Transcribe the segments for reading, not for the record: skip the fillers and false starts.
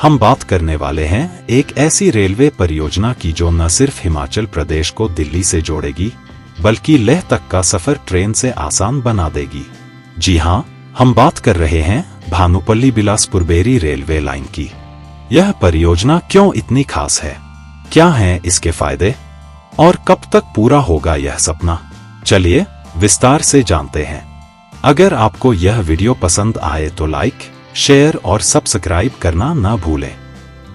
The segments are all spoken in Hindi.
हम बात करने वाले हैं एक ऐसी रेलवे परियोजना की जो न सिर्फ हिमाचल प्रदेश को दिल्ली से जोड़ेगी बल्कि लेह तक का सफर ट्रेन से आसान बना देगी। जी हाँ, हम बात कर रहे हैं भानुपल्ली बिलासपुर बेरी रेलवे लाइन की। यह परियोजना क्यों इतनी खास है, क्या हैं इसके फायदे और कब तक पूरा होगा यह सपना, चलिए विस्तार से जानते हैं। अगर आपको यह वीडियो पसंद आए तो लाइक, शेयर और सब्सक्राइब करना ना भूलें।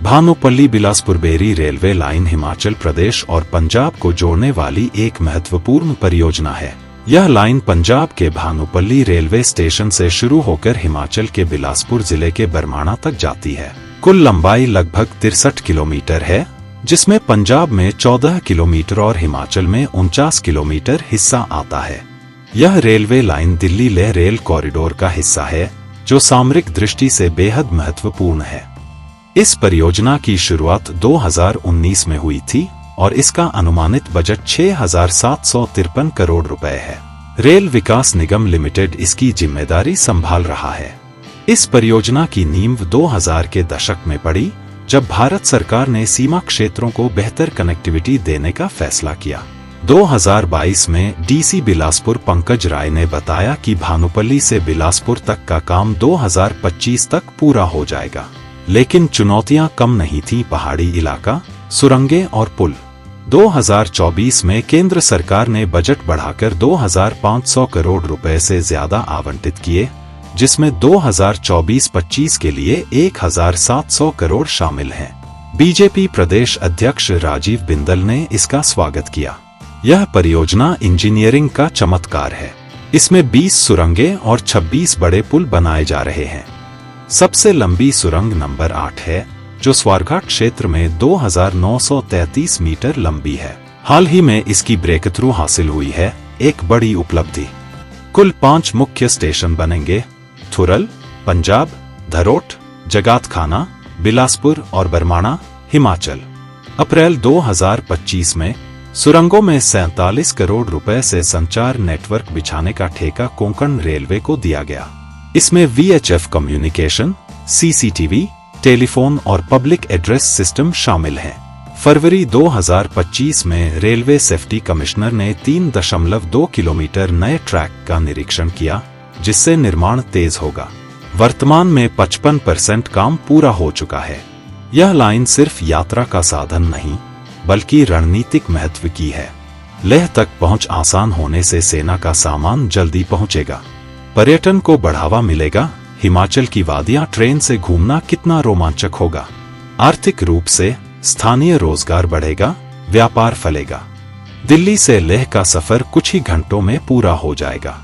भानुपल्ली बिलासपुर बेरी रेलवे लाइन हिमाचल प्रदेश और पंजाब को जोड़ने वाली एक महत्वपूर्ण परियोजना है। यह लाइन पंजाब के भानुपल्ली रेलवे स्टेशन से शुरू होकर हिमाचल के बिलासपुर जिले के बरमाणा तक जाती है। कुल लंबाई लगभग 63 किलोमीटर है, जिसमें पंजाब में 14 किलोमीटर और हिमाचल में 49 किलोमीटर हिस्सा आता है। यह railway line Delhi Leh rail corridor का हिस्सा है, जो सामरिक दृष्टि से बेहद महत्वपूर्ण है। इस परियोजना की शुरुआत 2019 में हुई थी और इसका अनुमानित बजट 6,753 करोड़ रुपए है। रेल विकास निगम लिमिटेड इसकी जिम्मेदारी संभाल रहा है। इस परियोजना की नींव 2000 के दशक में पड़ी, जब भारत सरकार ने सीमा क्षेत्रों को बेहतर कनेक्टिविटी देने का फैसला किया। 2022 में डीसी बिलासपुर पंकज राय ने बताया कि भानुपल्ली से बिलासपुर तक का काम 2025 तक पूरा हो जाएगा। लेकिन चुनौतियां कम नहीं थीं। पहाड़ी इलाका, सुरंगें और पुल। 2024 में केंद्र सरकार ने बजट बढ़ाकर 2,500 करोड़ रुपए से ज्यादा आवंटित किए, जिसमें 2024-25 के लिए 1,700 करोड़ शामिल हैं। बीजेपी प्रदेश अध्यक्ष राजीव बिंदल ने इसका स्वागत किया। यह परियोजना इंजीनियरिंग का चमत्कार है। इसमें 20 सुरंगें और 26 बड़े पुल बनाए जा रहे हैं। सबसे लंबी सुरंग नंबर 8 है, जो स्वारघाट क्षेत्र में 2,933 मीटर लंबी है। हाल ही में इसकी ब्रेक थ्रू हासिल हुई है, एक बड़ी उपलब्धि। कुल 5 मुख्य स्टेशन बनेंगे: थुरल, पंजाब, धरोट, जगातखाना, बिलासपुर और बरमाणा, हिमाचल। अप्रैल 2025 में सुरंगों में 47 करोड़ रुपए से संचार नेटवर्क बिछाने का ठेका कोंकण रेलवे को दिया गया। इसमें VHF कम्युनिकेशन, CCTV, टेलीफोन और पब्लिक एड्रेस सिस्टम शामिल हैं। फरवरी 2025 में रेलवे सेफ्टी कमिश्नर ने 3.2 किलोमीटर नए ट्रैक का निरीक्षण किया, जिससे निर्माण तेज होगा। वर्तमान में 55% काम पूरा हो चुका है। यह लाइन सिर्फ यात्रा का साधन नहीं, बल्कि रणनीतिक महत्व की है। लेह तक पहुंच आसान होने से सेना का सामान जल्दी पहुंचेगा, पर्यटन को बढ़ावा मिलेगा। हिमाचल की वादियां ट्रेन से घूमना कितना रोमांचक होगा। आर्थिक रूप से स्थानीय रोजगार बढ़ेगा, व्यापार फैलेगा। दिल्ली से लेह का सफर कुछ ही घंटों में पूरा हो जाएगा।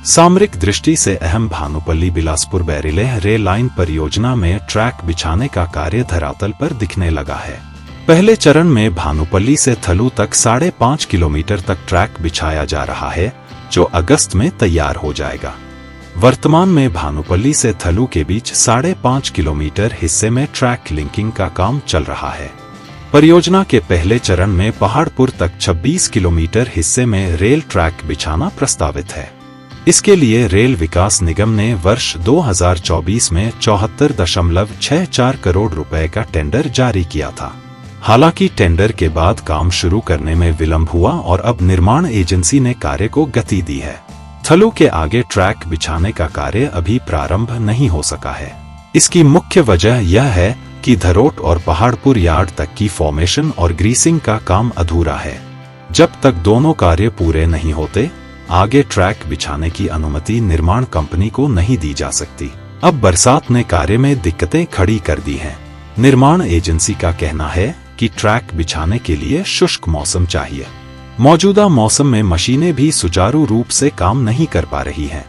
सामरिक दृष्टि से अहम भानुपल्ली बिलासपुर बेरी लेह रेल लाइन परियोजना में ट्रैक बिछाने का कार्य धरातल पर दिखने लगा है। पहले चरण में भानुपल्ली से थलू तक 5.5 किलोमीटर तक ट्रैक बिछाया जा रहा है, जो अगस्त में तैयार हो जाएगा। वर्तमान में भानुपल्ली से थलू के बीच 5.5 किलोमीटर हिस्से में ट्रैक लिंकिंग का काम चल रहा है। परियोजना के पहले चरण में पहाड़पुर तक 26 किलोमीटर हिस्से में रेल ट्रैक बिछाना प्रस्तावित है। इसके लिए रेल विकास निगम ने वर्ष 2024 में 74.64 करोड़ रुपए का टेंडर जारी किया था। हालांकि टेंडर के बाद काम शुरू करने में विलंब हुआ और अब निर्माण एजेंसी ने कार्य को गति दी है। थलू के आगे ट्रैक बिछाने का कार्य अभी प्रारंभ नहीं हो सका है। इसकी मुख्य वजह यह है कि धरोट और पहाड़पुर यार्ड तक की फॉर्मेशन और ग्रीसिंग का काम अधूरा है। जब तक दोनों कार्य पूरे नहीं होते, आगे ट्रैक बिछाने की अनुमति निर्माण कंपनी को नहीं दी जा सकती। अब बरसात ने कार्य में दिक्कतें खड़ी कर दी हैं। निर्माण एजेंसी का कहना है कि ट्रैक बिछाने के लिए शुष्क मौसम चाहिए। मौजूदा मौसम में मशीनें भी सुचारू रूप से काम नहीं कर पा रही हैं।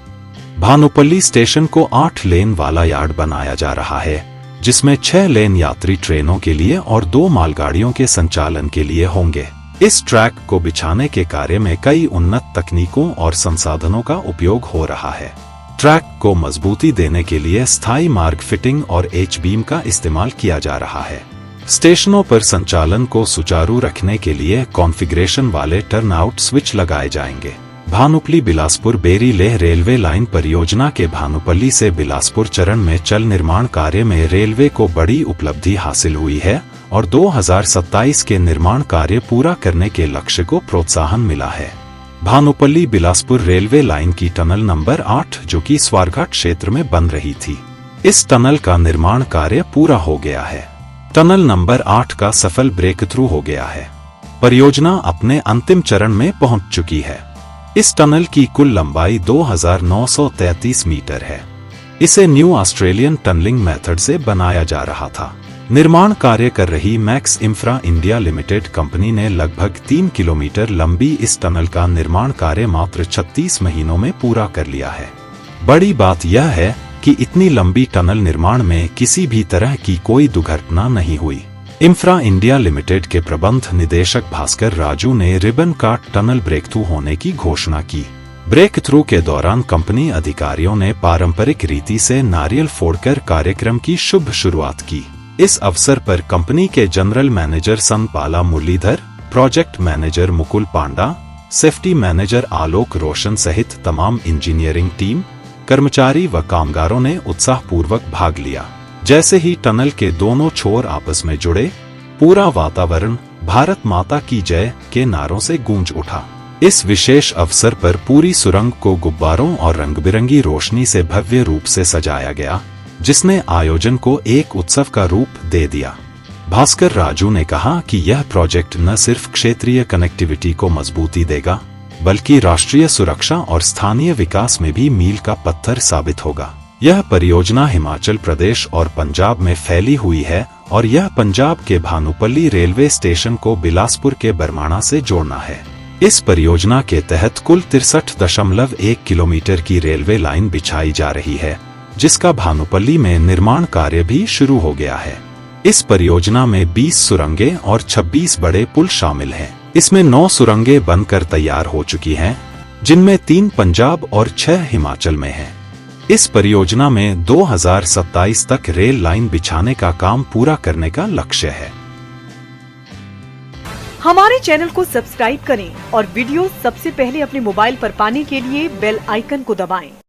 भानुपल्ली स्टेशन को 8 लेन वाला यार्ड बनाया जा रहा है, जिसमें 6 लेन यात्री ट्रेनों के लिए और 2 मालगाड़ियों के संचालन के लिए होंगे। इस ट्रैक को बिछाने के कार्य में कई उन्नत तकनीकों और संसाधनों का उपयोग हो रहा है। ट्रैक को मजबूती देने के लिए स्थायी मार्ग फिटिंग और H-बीम का इस्तेमाल किया जा रहा है। स्टेशनों पर संचालन को सुचारू रखने के लिए कॉन्फ़िगरेशन वाले टर्नआउट स्विच लगाए जाएंगे। भानुपल्ली बिलासपुर बेरी लेह रेलवे लाइन परियोजना के भानुपल्ली से बिलासपुर चरण में चल निर्माण कार्य में रेलवे को बड़ी उपलब्धि हासिल हुई है और 2027 के निर्माण कार्य पूरा करने के लक्ष्य को प्रोत्साहन मिला है। भानुपल्ली बिलासपुर रेलवे लाइन की टनल नंबर 8 जो कि स्वारघाट क्षेत्र में बन रही थी, इस टनल का निर्माण कार्य पूरा हो गया है। टनल नंबर 8 का सफल ब्रेक थ्रू हो गया है। परियोजना अपने अंतिम चरण में पहुंच चुकी है। इस टनल की कुल लंबाई 2933 मीटर है। इसे न्यू ऑस्ट्रेलियन टनलिंग मेथड से बनाया जा रहा था। निर्माण कार्य कर रही max infra India limited company ने लगभग 3 किलोमीटर लंबी इस टनल का निर्माण कार्य मात्र 36 महीनों में पूरा कर लिया है। बड़ी बात यह है कि इतनी लंबी टनल निर्माण में किसी भी तरह की कोई दुर्घटना नहीं हुई। इंफ्रा इंडिया लिमिटेड के प्रबंध निदेशक भास्कर राजू ने रिबन काट टनल ब्रेक थ्रू होने की घोषणा की। ब्रेक थ्रू के दौरान कंपनी अधिकारियों ने पारंपरिक रीति से नारियल फोड़कर कार्यक्रम की शुभ शुरुआत की। इस अवसर पर कंपनी के general manager Sanpala Muralidhar, project manager Mukul Panda, safety manager Alok Roshan सहित तमाम इंजीनियरिंग टीम, कर्मचारी व कामगारों ने उत्साहपूर्वक भाग लिया। जैसे ही टनल के दोनों छोर आपस में जुड़े, पूरा वातावरण भारत माता की जय के नारों से गूंज उठा। इस विशेष अवसर पर पूरी सुरंग को गुब्बारों और रंग-बिरंगी रोशनी से भव्य रूप से सजाया गया, जिसने आयोजन को एक उत्सव का रूप दे दिया। भास्कर राजू ने कहा कि यह प्रोजेक्ट न सिर्फ क्षेत्रीय कनेक्टिविटी को मजबूती देगा, बल्कि राष्ट्रीय सुरक्षा और स्थानीय विकास में भी मील का पत्थर साबित होगा। यह परियोजना हिमाचल प्रदेश और पंजाब में फैली हुई है और यह पंजाब के भानुपल्ली रेलवे स्टेशन को बिलासपुर के बरमाणा से जोड़ना है। इस परियोजना के तहत कुल 63.1 किलोमीटर की रेलवे लाइन बिछाई जा रही है, जिसका भानुपल्ली में निर्माण कार्य भी शुरू हो गया है। इस परियोजना में 20 सुरंगें और 26 बड़े पुल शामिल हैं। इसमें 9 सुरंगें बनकर तैयार हो चुकी हैं, जिनमें 3 पंजाब और 6 हिमाचल में हैं। इस परियोजना में 2027 तक रेल लाइन बिछाने का काम पूरा करने का लक्ष्य है। हमारे चैनल को सब्सक्राइब करें और वीडियो सबसे पहले अपने मोबाइल पर पाने के लिए बेल आइकन को दबाएं।